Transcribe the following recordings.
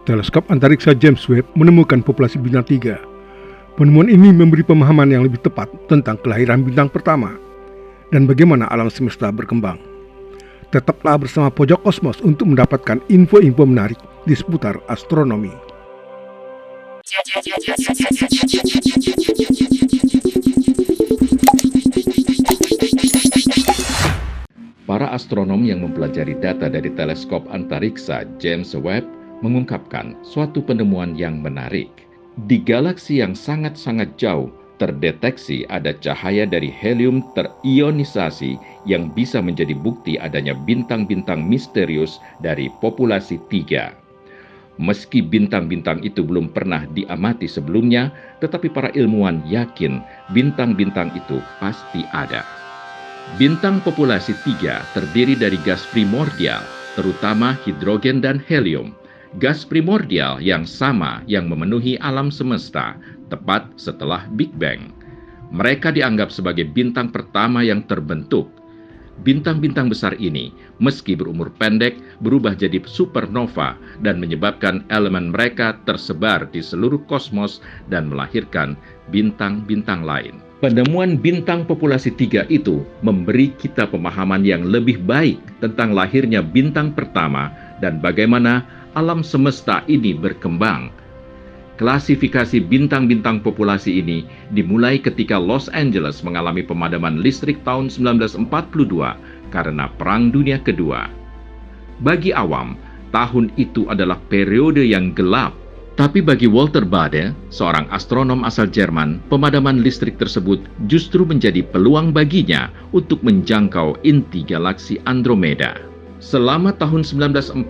Teleskop antariksa James Webb menemukan populasi bintang 3. Penemuan ini memberi pemahaman yang lebih tepat tentang kelahiran bintang pertama dan bagaimana alam semesta berkembang. Tetaplah bersama Pojok Kosmos untuk mendapatkan info-info menarik di seputar astronomi. Para astronom yang mempelajari data dari teleskop antariksa James Webb mengungkapkan suatu penemuan yang menarik. Di galaksi yang sangat-sangat jauh, terdeteksi ada cahaya dari helium terionisasi yang bisa menjadi bukti adanya bintang-bintang misterius dari populasi 3. Meski bintang-bintang itu belum pernah diamati sebelumnya, tetapi para ilmuwan yakin bintang-bintang itu pasti ada. Bintang populasi 3 terdiri dari gas primordial, terutama hidrogen dan helium. Gas primordial yang sama yang memenuhi alam semesta, tepat setelah Big Bang. Mereka dianggap sebagai bintang pertama yang terbentuk. Bintang-bintang besar ini, meski berumur pendek, berubah jadi supernova dan menyebabkan elemen mereka tersebar di seluruh kosmos dan melahirkan bintang-bintang lain. Penemuan bintang populasi 3 itu memberi kita pemahaman yang lebih baik tentang lahirnya bintang pertama dan bagaimana alam semesta ini berkembang. Klasifikasi bintang-bintang populasi ini dimulai ketika Los Angeles mengalami pemadaman listrik tahun 1942 karena Perang Dunia Kedua. Bagi awam, tahun itu adalah periode yang gelap. Tapi bagi Walter Baade, seorang astronom asal Jerman, pemadaman listrik tersebut justru menjadi peluang baginya untuk menjangkau inti galaksi Andromeda. Selama tahun 1942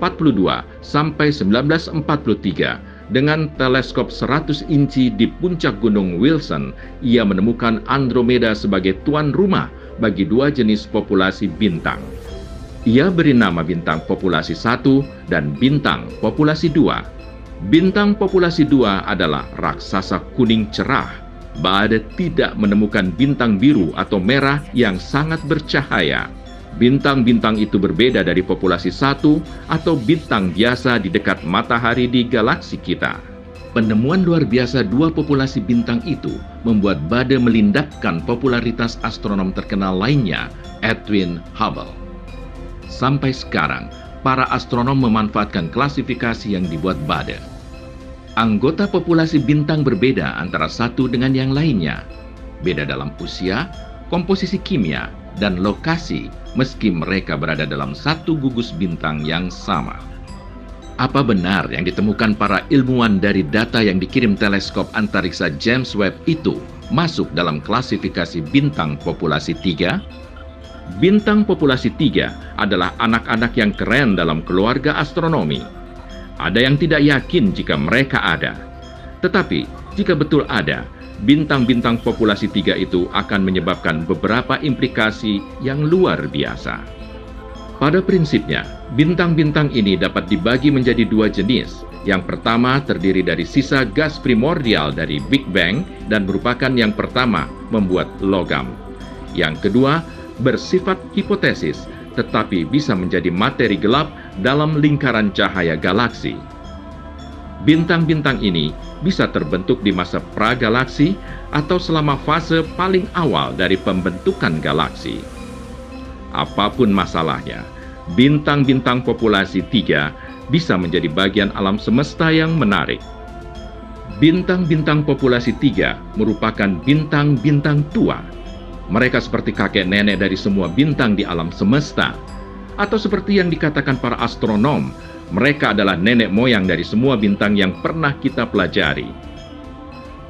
sampai 1943, dengan teleskop 100 inci di puncak Gunung Wilson, ia menemukan Andromeda sebagai tuan rumah bagi dua jenis populasi bintang. Ia beri nama bintang populasi 1 dan bintang populasi 2. Bintang populasi 2 adalah raksasa kuning cerah. Baade tidak menemukan bintang biru atau merah yang sangat bercahaya. Bintang-bintang itu berbeda dari populasi 1 atau bintang biasa di dekat matahari di galaksi kita. Penemuan luar biasa dua populasi bintang itu membuat Baade melindapkan popularitas astronom terkenal lainnya, Edwin Hubble. Sampai sekarang, para astronom memanfaatkan klasifikasi yang dibuat Baade. Anggota populasi bintang berbeda antara satu dengan yang lainnya. Beda dalam usia, komposisi kimia, dan lokasi meski mereka berada dalam satu gugus bintang yang sama. Apa benar yang ditemukan para ilmuwan dari data yang dikirim teleskop antariksa James Webb itu masuk dalam klasifikasi bintang populasi 3? Bintang populasi 3 adalah anak-anak yang keren dalam keluarga astronomi. Ada yang tidak yakin jika mereka ada. Tetapi, jika betul ada, bintang-bintang populasi 3 itu akan menyebabkan beberapa implikasi yang luar biasa. Pada prinsipnya, bintang-bintang ini dapat dibagi menjadi dua jenis. Yang pertama terdiri dari sisa gas primordial dari Big Bang dan merupakan yang pertama membuat logam. Yang kedua, bersifat hipotesis, tetapi bisa menjadi materi gelap dalam lingkaran cahaya galaksi. Bintang-bintang ini bisa terbentuk di masa pragalaksi atau selama fase paling awal dari pembentukan galaksi. Apapun masalahnya, bintang-bintang populasi 3 bisa menjadi bagian alam semesta yang menarik. Bintang-bintang populasi 3 merupakan bintang-bintang tua. Mereka seperti kakek nenek dari semua bintang di alam semesta. Atau seperti yang dikatakan para astronom, mereka adalah nenek moyang dari semua bintang yang pernah kita pelajari.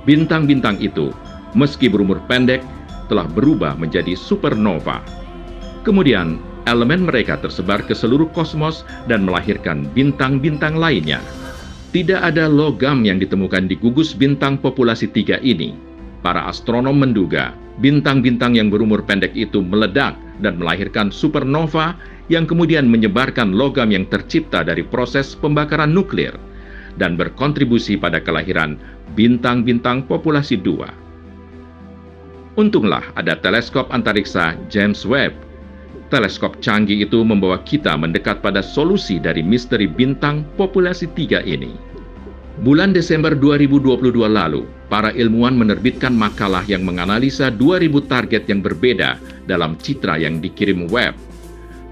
Bintang-bintang itu, meski berumur pendek, telah berubah menjadi supernova. Kemudian, elemen mereka tersebar ke seluruh kosmos dan melahirkan bintang-bintang lainnya. Tidak ada logam yang ditemukan di gugus bintang populasi 3 ini. Para astronom menduga bintang-bintang yang berumur pendek itu meledak dan melahirkan supernova yang kemudian menyebarkan logam yang tercipta dari proses pembakaran nuklir dan berkontribusi pada kelahiran bintang-bintang populasi 2. Untunglah ada teleskop antariksa James Webb. Teleskop canggih itu membawa kita mendekat pada solusi dari misteri bintang populasi 3 ini. Bulan Desember 2022 lalu, para ilmuwan menerbitkan makalah yang menganalisa 2.000 target yang berbeda dalam citra yang dikirim web.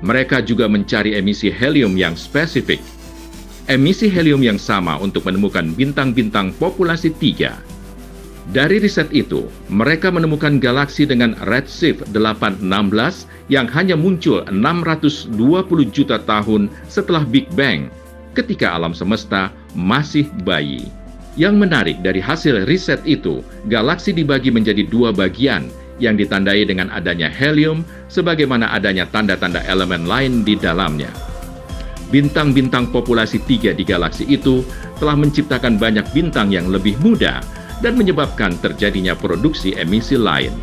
Mereka juga mencari emisi helium yang spesifik. Emisi helium yang sama untuk menemukan bintang-bintang populasi 3. Dari riset itu, mereka menemukan galaksi dengan redshift 816 yang hanya muncul 620 juta tahun setelah Big Bang, ketika alam semesta masih bayi. Yang menarik dari hasil riset itu, galaksi dibagi menjadi 2 bagian yang ditandai dengan adanya helium sebagaimana adanya tanda-tanda elemen lain di dalamnya. Bintang-bintang populasi 3 di galaksi itu telah menciptakan banyak bintang yang lebih muda dan menyebabkan terjadinya produksi emisi lain.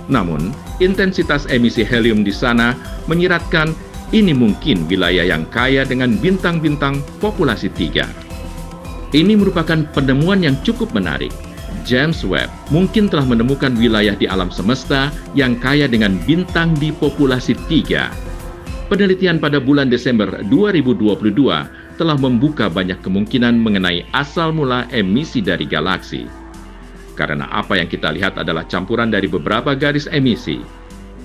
Namun, intensitas emisi helium di sana menyiratkan ini mungkin wilayah yang kaya dengan bintang-bintang populasi 3. Ini merupakan penemuan yang cukup menarik. James Webb mungkin telah menemukan wilayah di alam semesta yang kaya dengan bintang di populasi 3. Penelitian pada bulan Desember 2022 telah membuka banyak kemungkinan mengenai asal mula emisi dari galaksi. Karena apa yang kita lihat adalah campuran dari beberapa garis emisi.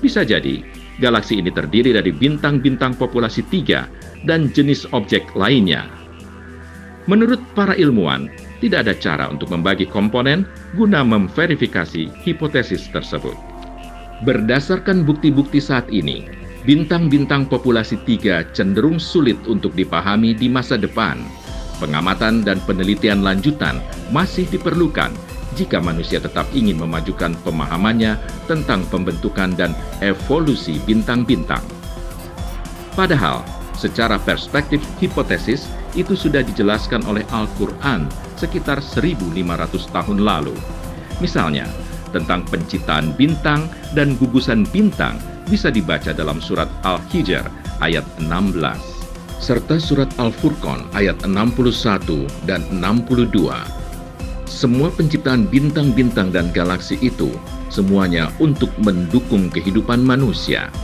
Bisa jadi, galaksi ini terdiri dari bintang-bintang populasi 3 dan jenis objek lainnya. Menurut para ilmuwan, tidak ada cara untuk membagi komponen guna memverifikasi hipotesis tersebut. Berdasarkan bukti-bukti saat ini, bintang-bintang populasi 3 cenderung sulit untuk dipahami di masa depan. Pengamatan dan penelitian lanjutan masih diperlukan jika manusia tetap ingin memajukan pemahamannya tentang pembentukan dan evolusi bintang-bintang. Padahal, secara perspektif hipotesis, itu sudah dijelaskan oleh Al-Quran sekitar 1.500 tahun lalu. Misalnya, tentang penciptaan bintang dan gugusan bintang bisa dibaca dalam surat Al-Hijr ayat 16, serta surat Al-Furqan ayat 61 dan 62. Semua penciptaan bintang-bintang dan galaksi itu semuanya untuk mendukung kehidupan manusia.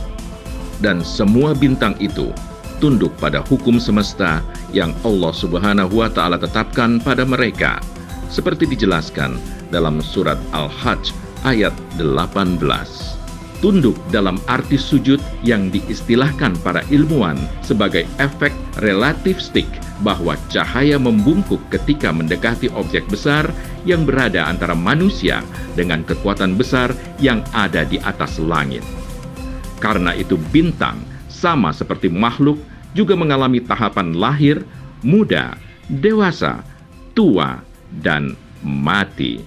Dan semua bintang itu tunduk pada hukum semesta yang Allah Subhanahu wa Ta'ala tetapkan pada mereka, seperti dijelaskan dalam surat Al-Hajj ayat 18. Tunduk dalam arti sujud yang diistilahkan para ilmuwan sebagai efek relativistik, bahwa cahaya membungkuk ketika mendekati objek besar yang berada antara manusia dengan kekuatan besar yang ada di atas langit. Karena itu bintang, sama seperti makhluk, juga mengalami tahapan lahir, muda, dewasa, tua, dan mati.